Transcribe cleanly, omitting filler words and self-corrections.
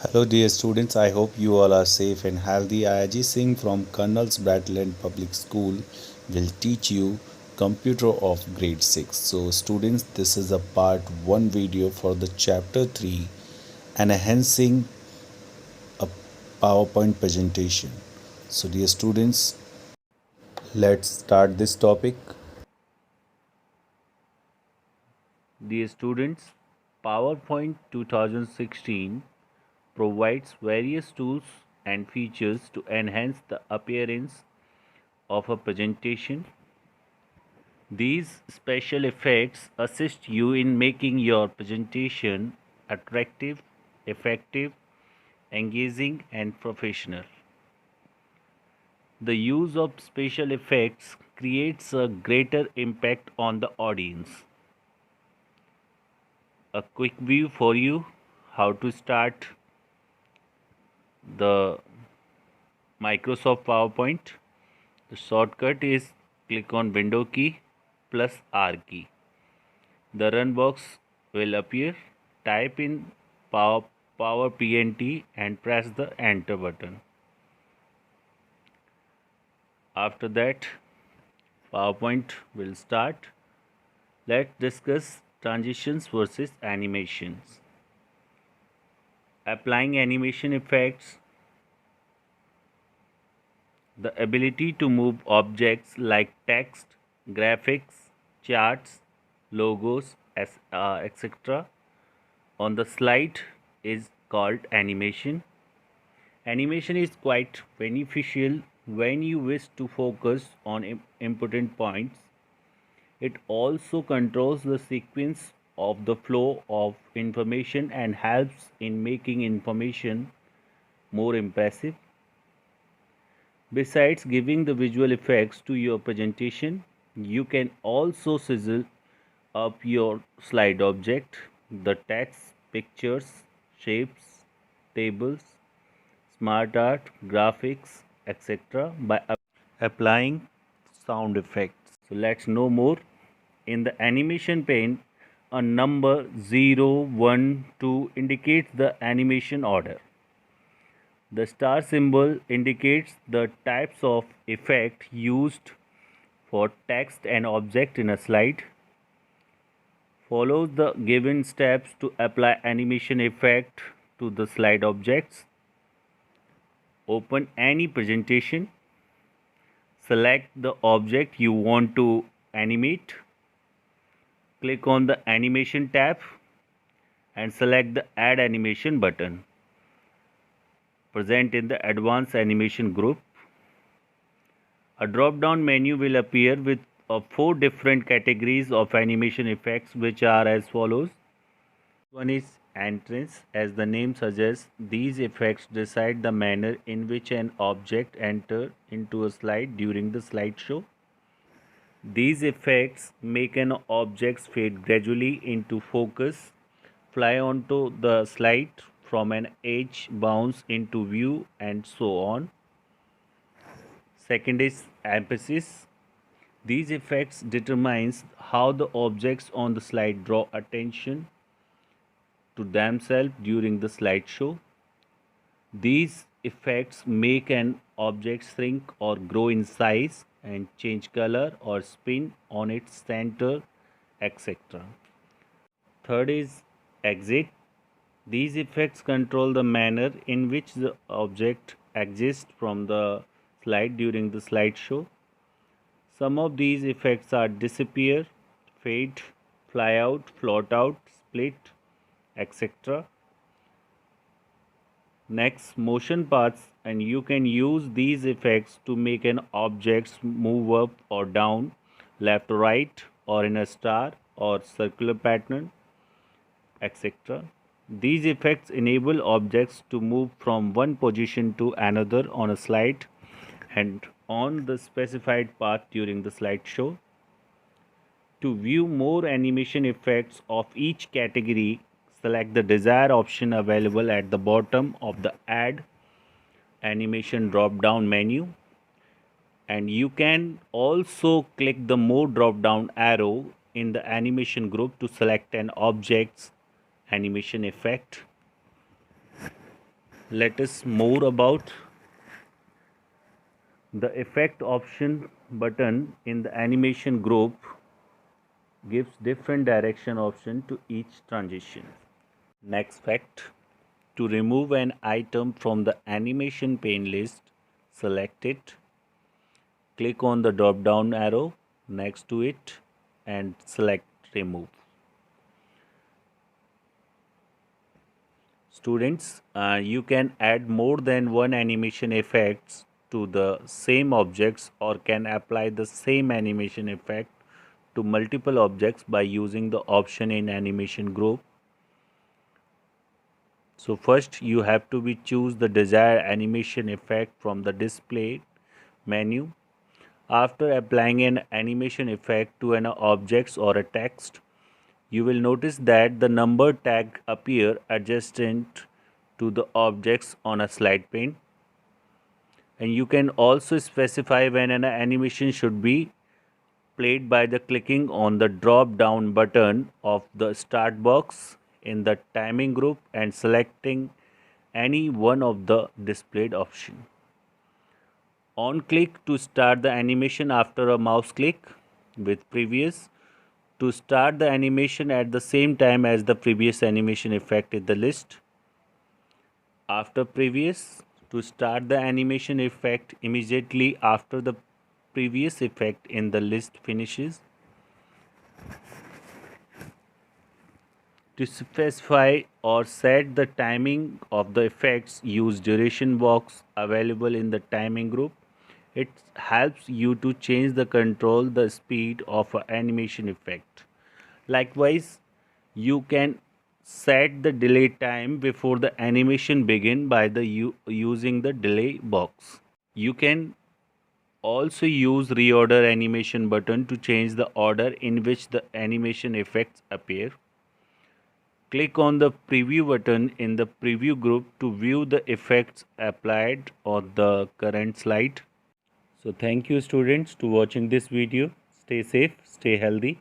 Hello, dear students. I hope you all are safe and healthy. Ayaji Singh from Colonel's Battleland Public School will teach you computer of grade 6. So, students, this is a part 1 video for the chapter 3 enhancing a PowerPoint presentation. So, dear students, let's start this topic. Dear students, PowerPoint 2016 provides various tools and features to enhance the appearance of a presentation. These special effects assist you in making your presentation attractive, effective, engaging, and professional. The use of special effects creates a greater impact on the audience. A quick view for you how to start the Microsoft PowerPoint. The shortcut is click on Window key plus R key. The run box will appear. Type in Power PNT and press the enter button. After that, PowerPoint will start. Let's discuss transitions versus animations. Applying animation effects, the ability to move objects like text, graphics, charts, logos, etc. on the slide is called animation. Animation is quite beneficial when you wish to focus on important points. It also controls the sequence of the flow of information and helps in making information more impressive. Besides giving the visual effects to your presentation, you can also sizzle up your slide object, the text, pictures, shapes, tables, smart art, graphics, etc. by applying sound effects. So let's know more. In the animation pane, a number 0, 1, 2 indicates the animation order. The star symbol indicates the types of effect used for text and object in a slide. Follow the given steps to apply animation effect to the slide objects. Open any presentation. Select the object you want to animate. Click on the animation tab and select the add animation button present in the advanced animation group. A drop down menu will appear with 4 different categories of animation effects, which are as follows. One is entrance. As the name suggests, these effects decide the manner in which an object enters into a slide during the slideshow. These effects make an object fade gradually into focus, fly onto the slide from an edge, bounce into view, and so on. Second is emphasis. These effects determines how the objects on the slide draw attention to themselves during the slideshow. These effects make an object shrink or grow in size and change color or spin on its center, etc. Third is exit. These effects control the manner in which the object exits from the slide during the slideshow. Some of these effects are disappear, fade, fly out, float out, split, etc. Next, motion paths, and you can use these effects to make an object move up or down, left or right, or in a star or circular pattern, etc. These effects enable objects to move from one position to another on a slide and on the specified path during the slideshow. To view more animation effects of each category, select the desired option available at the bottom of the Add Animation drop down menu, and you can also click the More drop down arrow in the animation group to select an object's animation effect. let us more about the effect option button in the animation group gives different direction option to each transition. Next fact, to remove an item from the animation pane list, select it, click on the drop down arrow next to it and select remove. Students, you can add more than one animation effects to the same objects or can apply the same animation effect to multiple objects by using the option in animation group. So first you have to choose the desired animation effect from the display menu. After applying an animation effect to an object or a text, you will notice that the number tag appear adjacent to the objects on a slide pane. And you can also specify when an animation should be played by the clicking on the drop down button of the start box in the timing group and selecting any one of the displayed option. On click to start the animation after a mouse click with previous to start the animation at the same time as the previous animation effect in the list. After previous to start the animation effect immediately after the previous effect in the list finishes. To specify or set the timing of the effects, use duration box available in the timing group. It helps you to change the control the speed of an animation effect. Likewise, you can set the delay time before the animation begin by the using the delay box. You can also use reorder animation button to change the order in which the animation effects appear. Click on the preview button in the preview group to view the effects applied on the current slide. So thank you students to watching this video. Stay safe, stay healthy.